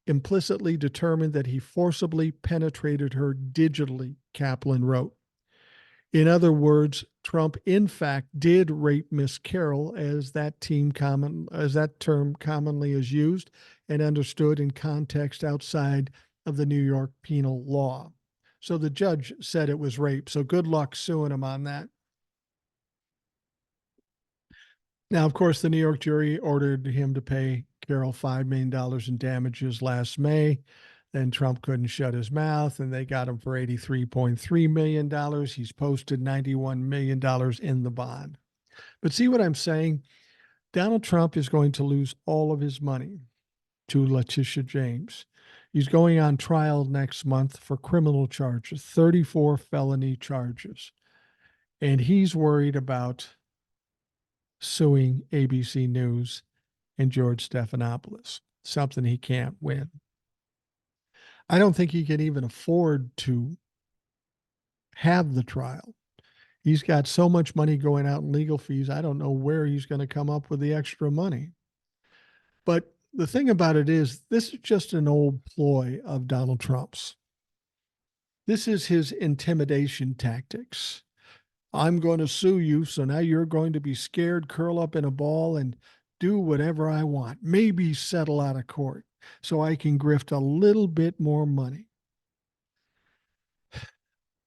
S1: implicitly determined that he forcibly penetrated her digitally, Kaplan wrote. In other words, Trump in fact did rape Miss Carroll, as that term commonly is used and understood in context outside of the New York penal law. So the judge said it was rape. So good luck suing him on that. Now, of course, the New York jury ordered him to pay Carroll $5 million in damages last May. Then Trump couldn't shut his mouth, and they got him for $83.3 million. He's posted $91 million in the bond. But see what I'm saying? Donald Trump is going to lose all of his money to Letitia James. He's going on trial next month for criminal charges, 34 felony charges. And he's worried about suing ABC News and George Stephanopoulos, something he can't win. I don't think he can even afford to have the trial. He's got so much money going out in legal fees. I don't know where he's going to come up with the extra money. But the thing about it is, this is just an old ploy of Donald Trump's. This is his intimidation tactics. I'm going to sue you, so now you're going to be scared, curl up in a ball, and do whatever I want. Maybe settle out of court so I can grift a little bit more money.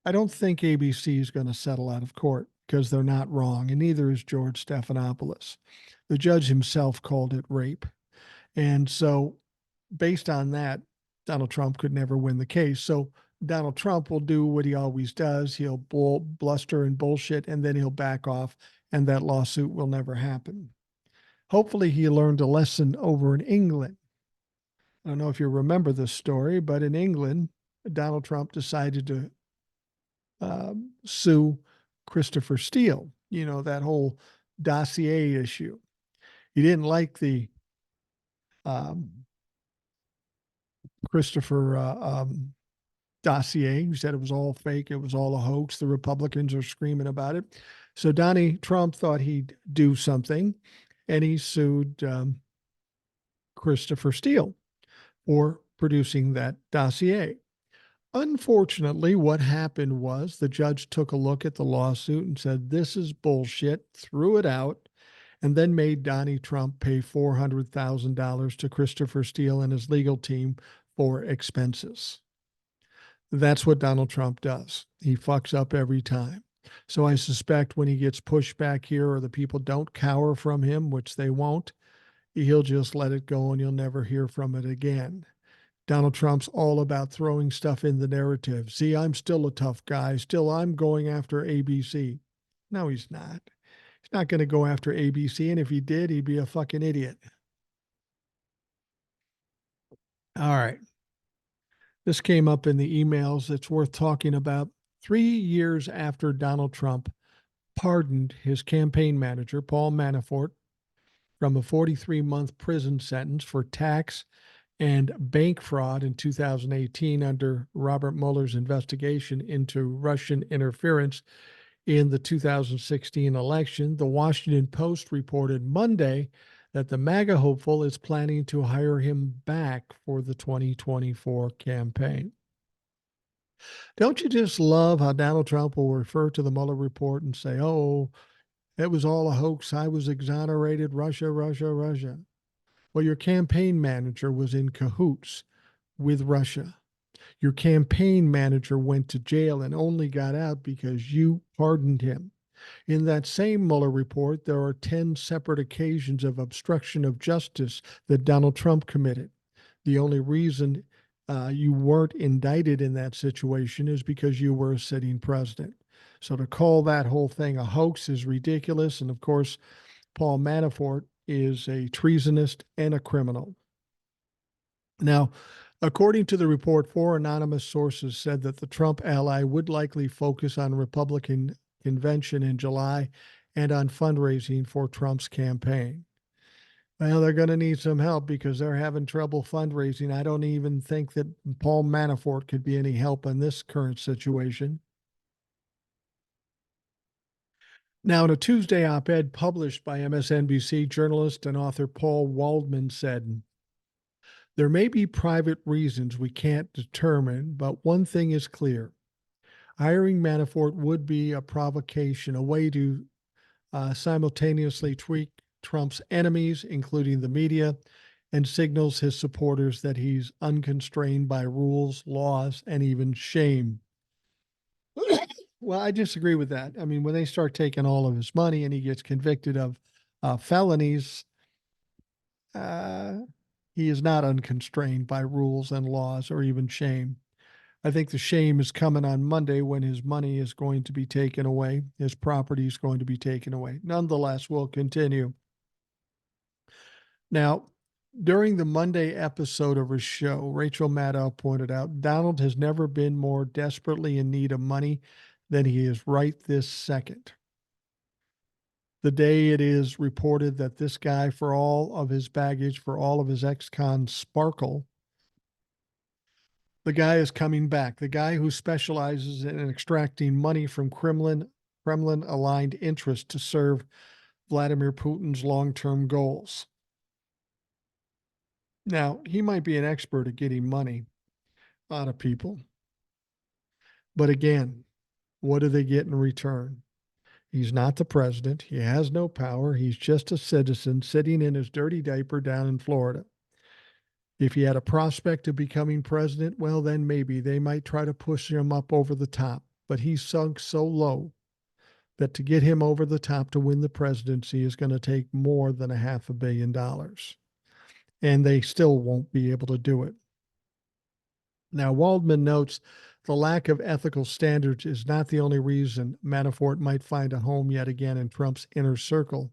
S1: I don't think ABC is going to settle out of court because they're not wrong, and neither is George Stephanopoulos. The judge himself called it rape. And so, based on that, Donald Trump could never win the case. So, Donald Trump will do what he always does. He'll bluster and bullshit, and then he'll back off, and that lawsuit will never happen. Hopefully, he learned a lesson over in England. I don't know if you remember this story, but in England, Donald Trump decided to sue Christopher Steele, that whole dossier issue. He didn't like the Christopher dossier. He said it was all fake. It was all a hoax. The Republicans are screaming about it. So Donnie Trump thought he'd do something, and he sued Christopher Steele for producing that dossier. Unfortunately, what happened was the judge took a look at the lawsuit and said, this is bullshit, threw it out, and then made Donnie Trump pay $400,000 to Christopher Steele and his legal team for expenses. That's what Donald Trump does. He fucks up every time. So I suspect when he gets pushed back here or the people don't cower from him, which they won't, he'll just let it go and you'll never hear from it again. Donald Trump's all about throwing stuff in the narrative. See, I'm still a tough guy. Still, I'm going after ABC. No, he's not. He's not going to go after ABC. And if he did, he'd be a fucking idiot. All right. This came up in the emails. It's worth talking about. 3 years after Donald Trump pardoned his campaign manager, Paul Manafort, from a 43-month prison sentence for tax and bank fraud in 2018 under Robert Mueller's investigation into Russian interference in the 2016 election, the Washington Post reported Monday that the MAGA hopeful is planning to hire him back for the 2024 campaign. Don't you just love how Donald Trump will refer to the Mueller report and say, oh, it was all a hoax. I was exonerated. Russia, Russia, Russia. Well, your campaign manager was in cahoots with Russia. Your campaign manager went to jail and only got out because you pardoned him. In that same Mueller report, there are 10 separate occasions of obstruction of justice that Donald Trump committed. The only reason you weren't indicted in that situation is because you were a sitting president. So to call that whole thing a hoax is ridiculous. And of course, Paul Manafort is a treasonist and a criminal. Now, according to the report, 4 anonymous sources said that the Trump ally would likely focus on Republican convention in July and on fundraising for Trump's campaign. Well, they're going to need some help because they're having trouble fundraising. I don't even think that Paul Manafort could be any help in this current situation. Now, in a Tuesday op-ed published by MSNBC, journalist and author Paul Waldman said, "There may be private reasons we can't determine, but one thing is clear. Hiring Manafort would be a provocation, a way to simultaneously tweak Trump's enemies, including the media, and signals his supporters that he's unconstrained by rules, laws, and even shame." Well, I disagree with that. I mean, when they start taking all of his money and he gets convicted of felonies, uh, he is not unconstrained by rules and laws or even shame. I think the shame is coming on Monday when his money is going to be taken away, his property is going to be taken away. Nonetheless, we'll continue. Now, during the Monday episode of her show, Rachel Maddow pointed out Donald has never been more desperately in need of money than he is right this second. The day it is reported that this guy, for all of his baggage, for all of his ex-con sparkle, the guy is coming back. The guy who specializes in extracting money from Kremlin-aligned interests to serve Vladimir Putin's long-term goals. Now, he might be an expert at getting money out of people. But again, what do they get in return? He's not the president. He has no power. He's just a citizen sitting in his dirty diaper down in Florida. If he had a prospect of becoming president, well, then maybe they might try to push him up over the top. But he's sunk so low that to get him over the top to win the presidency is going to take more than $500 million. And they still won't be able to do it. Now, Waldman notes the lack of ethical standards is not the only reason Manafort might find a home yet again in Trump's inner circle.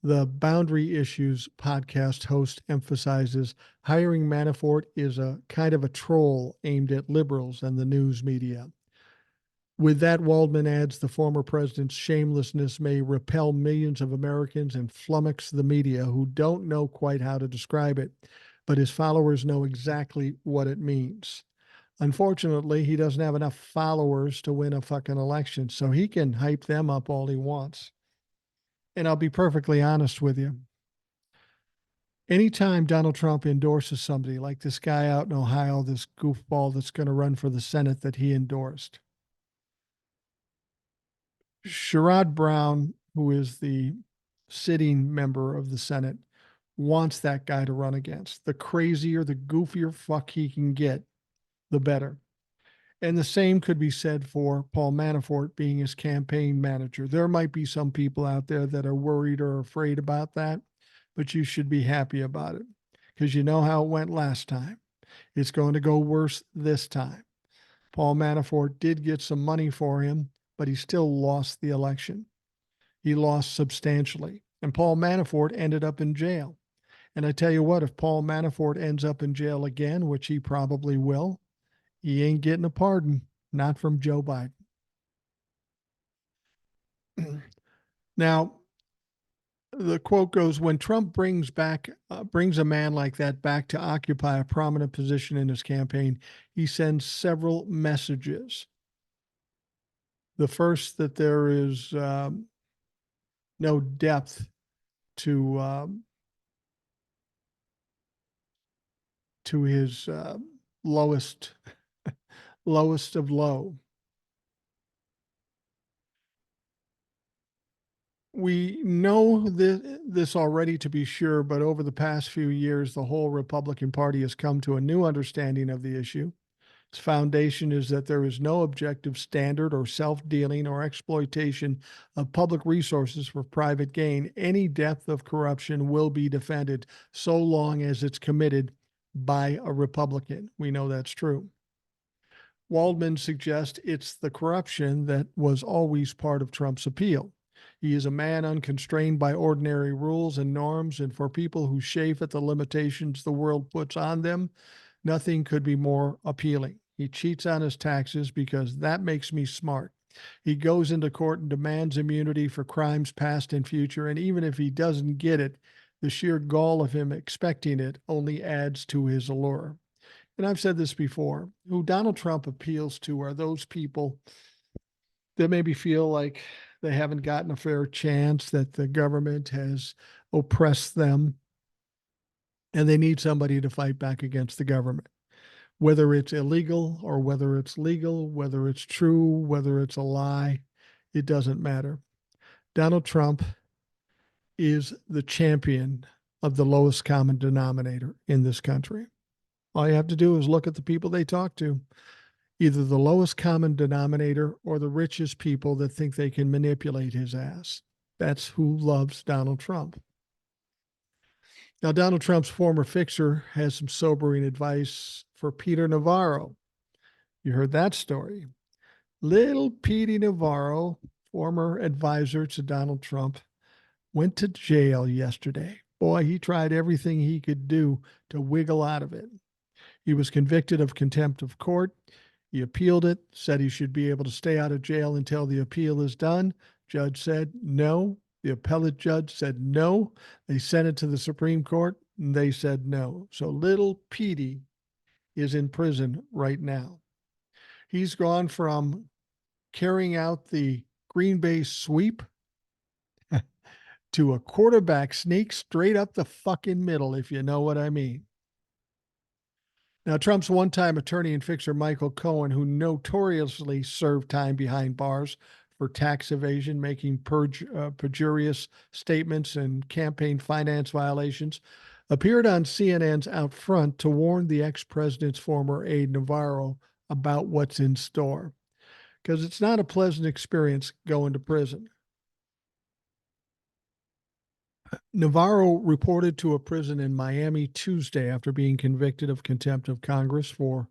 S1: The Boundary Issues podcast host emphasizes hiring Manafort is a kind of a troll aimed at liberals and the news media. With that, Waldman adds the former president's shamelessness may repel millions of Americans and flummox the media who don't know quite how to describe it, but his followers know exactly what it means. Unfortunately, he doesn't have enough followers to win a fucking election, so he can hype them up all he wants. And I'll be perfectly honest with you. Anytime Donald Trump endorses somebody like this guy out in Ohio, this goofball that's going to run for the Senate that he endorsed, Sherrod Brown, who is the sitting member of the Senate, wants that guy to run against. The crazier, the goofier fuck he can get, the better. And the same could be said for Paul Manafort being his campaign manager. There might be some people out there that are worried or afraid about that, but you should be happy about it because you know how it went last time. It's going to go worse this time. Paul Manafort did get some money for him, but he still lost the election. He lost substantially. And Paul Manafort ended up in jail. And I tell you what, if Paul Manafort ends up in jail again, which he probably will, he ain't getting a pardon, not from Joe Biden. Now, the quote goes, when Trump brings a man like that back to occupy a prominent position in his campaign, he sends several messages. The first, that there is no depth to his lowest of low. We know this already to be sure, but over the past few years, the whole Republican Party has come to a new understanding of the issue. Its foundation is that there is no objective standard or self-dealing or exploitation of public resources for private gain. Any depth of corruption will be defended so long as it's committed by a Republican. We know that's true. Waldman suggests it's the corruption that was always part of Trump's appeal. He is a man unconstrained by ordinary rules and norms, and for people who chafe at the limitations the world puts on them, nothing could be more appealing. He cheats on his taxes because that makes me smart. He goes into court and demands immunity for crimes past and future, and even if he doesn't get it, the sheer gall of him expecting it only adds to his allure. And I've said this before, who Donald Trump appeals to are those people that maybe feel like They haven't gotten a fair chance, that the government has oppressed them, and they need somebody to fight back against the government. Whether it's illegal or whether it's legal, whether it's true, whether it's a lie, it doesn't matter. Donald Trump is the champion of the lowest common denominator in this country. All you have to do is look at the people they talk to, either the lowest common denominator or the richest people that think they can manipulate his ass. That's who loves Donald Trump. Now, Donald Trump's former fixer has some sobering advice for Peter Navarro. You heard that story. Little Petey Navarro, former advisor to Donald Trump, went to jail yesterday. Boy, he tried everything he could do to wiggle out of it. He was convicted of contempt of court. He appealed it, said he should be able to stay out of jail until the appeal is done. Judge said no. The appellate judge said no. They sent it to the Supreme Court, and they said no. So little Petey is in prison right now. He's gone from carrying out the Green Bay sweep to a quarterback sneak straight up the fucking middle, if you know what I mean. Now, Trump's one-time attorney and fixer Michael Cohen, who notoriously served time behind bars for tax evasion, making perjurious statements and campaign finance violations, appeared on CNN's Out Front to warn the ex-president's former aide Navarro about what's in store, because it's not a pleasant experience going to prison. Navarro reported to a prison in Miami Tuesday after being convicted of contempt of Congress for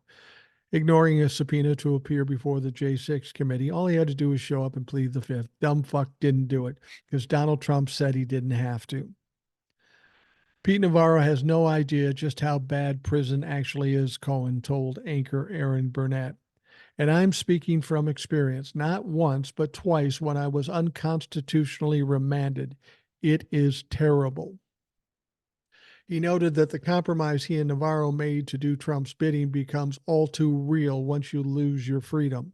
S1: ignoring a subpoena to appear before the J6 committee. All he had to do was show up and plead the fifth. Dumb fuck didn't do it because Donald Trump said he didn't have to. Pete Navarro has no idea just how bad prison actually is, Cohen told anchor Aaron Burnett. And I'm speaking from experience, not once, but twice when I was unconstitutionally remanded. It is terrible. He noted that the compromise he and Navarro made to do Trump's bidding becomes all too real once you lose your freedom.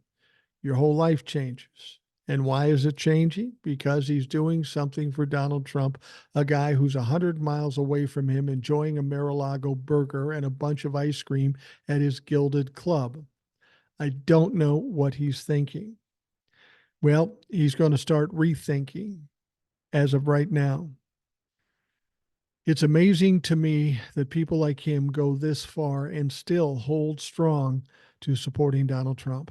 S1: Your whole life changes. And why is it changing? Because he's doing something for Donald Trump, a guy who's 100 miles away from him enjoying a Mar-a-Lago burger and a bunch of ice cream at his gilded club. I don't know what he's thinking. Well, he's going to start rethinking as of right now. It's amazing to me that people like him go this far and still hold strong to supporting Donald Trump.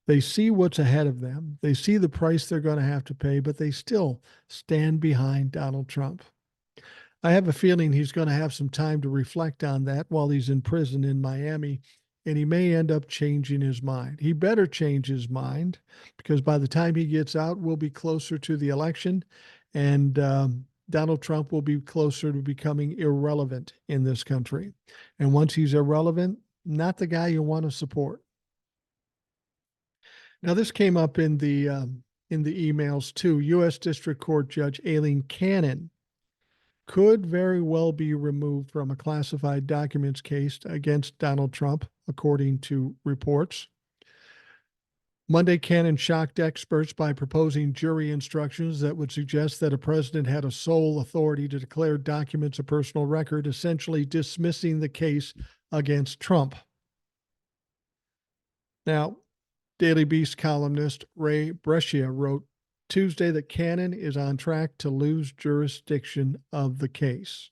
S1: They see what's ahead of them. They see the price they're going to have to pay, but they still stand behind Donald Trump. I have a feeling he's going to have some time to reflect on that while he's in prison in Miami, and he may end up changing his mind. He better change his mind because by the time he gets out, we'll be closer to the election, and Donald Trump will be closer to becoming irrelevant in this country. And once he's irrelevant, not the guy you want to support. Now, this came up in the emails too. U.S. District Court Judge Aileen Cannon could very well be removed from a classified documents case against Donald Trump, according to reports. Monday, Cannon shocked experts by proposing jury instructions that would suggest that a president had a sole authority to declare documents a personal record, essentially dismissing the case against Trump. Now, Daily Beast columnist Ray Brescia wrote Tuesday that Cannon is on track to lose jurisdiction of the case.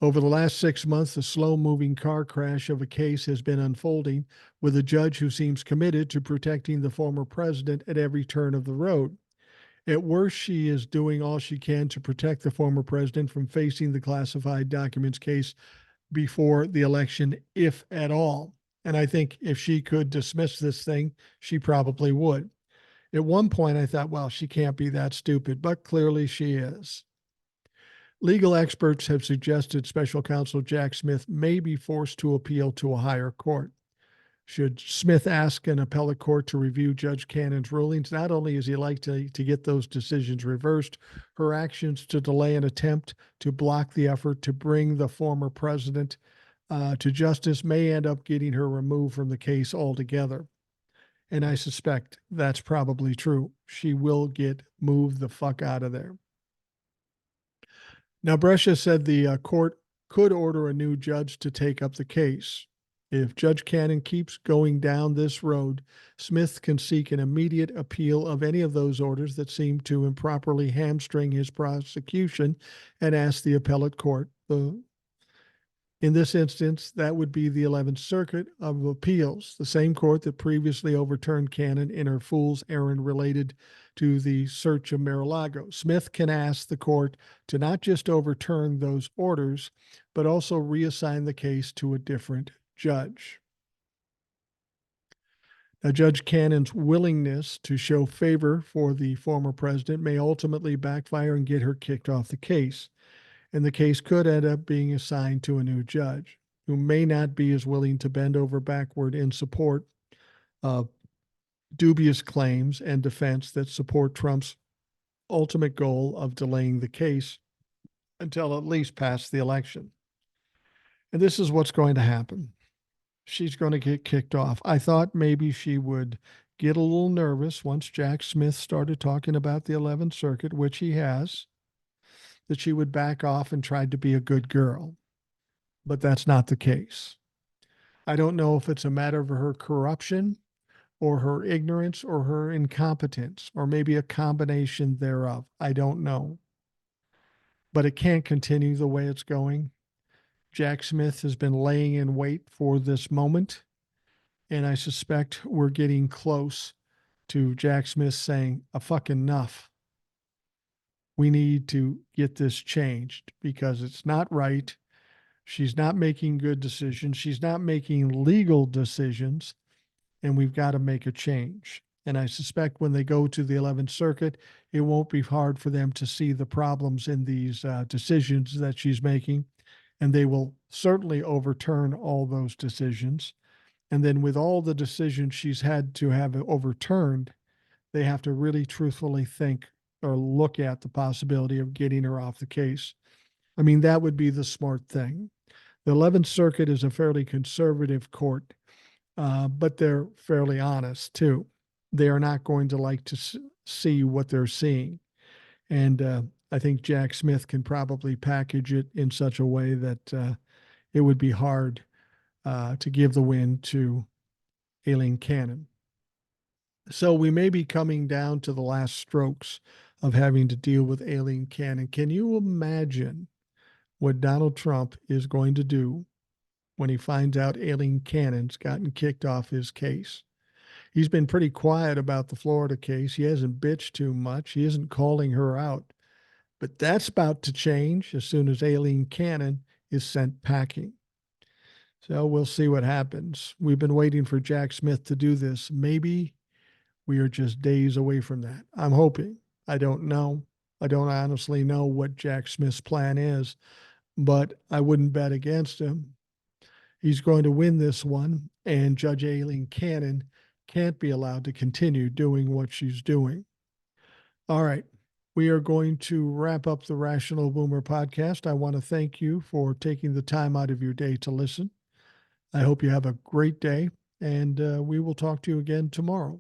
S1: Over the last 6 months, the slow-moving car crash of a case has been unfolding with a judge who seems committed to protecting the former president at every turn of the road. At worst, she is doing all she can to protect the former president from facing the classified documents case before the election, if at all. And I think if she could dismiss this thing, she probably would. At one point, I thought, well, she can't be that stupid, but clearly she is. Legal experts have suggested special counsel Jack Smith may be forced to appeal to a higher court. Should Smith ask an appellate court to review Judge Cannon's rulings, not only is he likely to get those decisions reversed, her actions to delay an attempt to block the effort to bring the former president to justice may end up getting her removed from the case altogether. And I suspect that's probably true. She will get moved the fuck out of there. Now, Brescia said the court could order a new judge to take up the case. If Judge Cannon keeps going down this road, Smith can seek an immediate appeal of any of those orders that seem to improperly hamstring his prosecution and ask the appellate court, in this instance, that would be the 11th Circuit of Appeals, the same court that previously overturned Cannon in her fool's errand related to the search of Mar-a-Lago. Smith can ask the court to not just overturn those orders, but also reassign the case to a different judge. Now, Judge Cannon's willingness to show favor for the former president may ultimately backfire and get her kicked off the case, and the case could end up being assigned to a new judge who may not be as willing to bend over backward in support of dubious claims and defense that support Trump's ultimate goal of delaying the case until at least past the election. And this is what's going to happen. She's going to get kicked off. I thought maybe she would get a little nervous once Jack Smith started talking about the 11th Circuit, which he has, that she would back off and try to be a good girl. But that's not the case. I don't know if it's a matter of her corruption or her ignorance or her incompetence or maybe a combination thereof. I don't know. But it can't continue the way it's going. Jack Smith has been laying in wait for this moment, and I suspect we're getting close to Jack Smith saying, "A fucking enough. We need to get this changed because it's not right. She's not making good decisions. She's not making legal decisions, and we've got to make a change." And I suspect when they go to the 11th Circuit, it won't be hard for them to see the problems in these decisions that she's making, and they will certainly overturn all those decisions. And then with all the decisions she's had to have overturned, they have to really truthfully think or look at the possibility of getting her off the case. I mean, that would be the smart thing. The 11th Circuit is a fairly conservative court, but they're fairly honest too. They are not going to like to see what they're seeing. And I think Jack Smith can probably package it in such a way that it would be hard to give the win to Aileen Cannon. So we may be coming down to the last strokes of having to deal with Aileen Cannon. Can you imagine what Donald Trump is going to do when he finds out Aileen Cannon's gotten kicked off his case? He's been pretty quiet about the Florida case. He hasn't bitched too much. He isn't calling her out. But that's about to change as soon as Aileen Cannon is sent packing. So we'll see what happens. We've been waiting for Jack Smith to do this. Maybe we are just days away from that. I'm hoping. I don't know. I don't honestly know what Jack Smith's plan is, but I wouldn't bet against him. He's going to win this one, and Judge Aileen Cannon can't be allowed to continue doing what she's doing. All right. We are going to wrap up the Rational Boomer podcast. I want to thank you for taking the time out of your day to listen. I hope you have a great day, and we will talk to you again tomorrow.